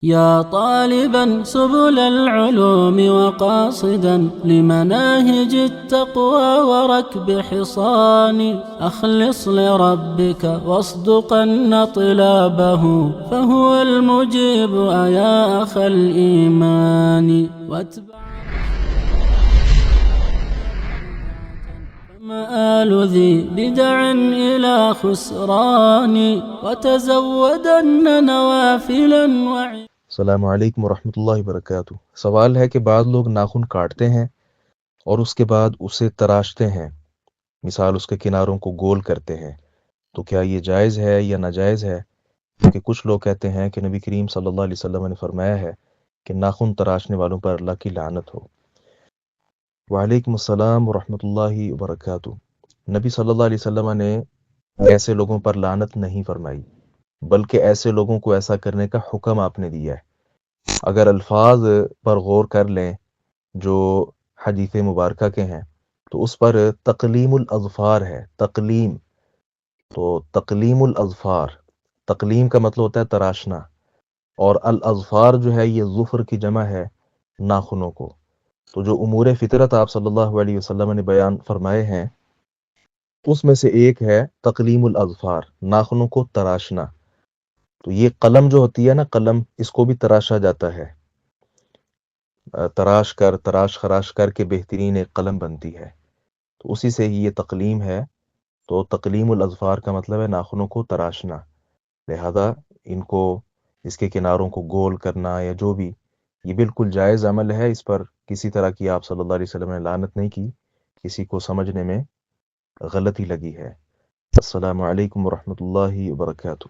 يا طالبا سبل العلوم وقاصدا لمناهج التقوى وركب حصان أخلص لربك واصدقن طلابه فهو المجيب يا أخ الإيمان واتبع مآل ذي بدع إلى خسران وتزودن نوافلا وعي. السلام علیکم ورحمۃ اللہ وبرکاتہ۔ سوال ہے کہ بعض لوگ ناخن کاٹتے ہیں اور اس کے بعد اسے تراشتے ہیں، مثال اس کے کناروں کو گول کرتے ہیں، تو کیا یہ جائز ہے یا ناجائز ہے؟ کیونکہ کچھ لوگ کہتے ہیں کہ نبی کریم صلی اللہ علیہ وسلم نے فرمایا ہے کہ ناخن تراشنے والوں پر اللہ کی لعنت ہو۔ وعلیکم السلام ورحمۃ اللہ وبرکاتہ۔ نبی صلی اللہ علیہ وسلم نے ایسے لوگوں پر لعنت نہیں فرمائی، بلکہ ایسے لوگوں کو ایسا کرنے کا حکم آپ نے دیا ہے۔ اگر الفاظ پر غور کر لیں جو حدیث مبارکہ کے ہیں تو اس پر تقلیم الاظفار ہے، تقلیم، تو تقلیم الاظفار، تقلیم کا مطلب ہوتا ہے تراشنا، اور الاظفار جو ہے یہ ظفر کی جمع ہے ناخنوں کو۔ تو جو امور فطرت آپ صلی اللہ علیہ وسلم نے بیان فرمائے ہیں اس میں سے ایک ہے تقلیم الاظفار، ناخنوں کو تراشنا۔ تو یہ قلم جو ہوتی ہے نا، قلم، اس کو بھی تراشا جاتا ہے، تراش خراش کر کے بہترین ایک قلم بنتی ہے، تو اسی سے ہی یہ تقلیم ہے۔ تو تقلیم الاظفار کا مطلب ہے ناخنوں کو تراشنا، لہذا ان کو، اس کے کناروں کو گول کرنا یا جو بھی، یہ بالکل جائز عمل ہے، اس پر کسی طرح کی آپ صلی اللہ علیہ وسلم نے لعنت نہیں کی، کسی کو سمجھنے میں غلطی لگی ہے۔ السلام علیکم ورحمۃ اللہ وبرکاتہ۔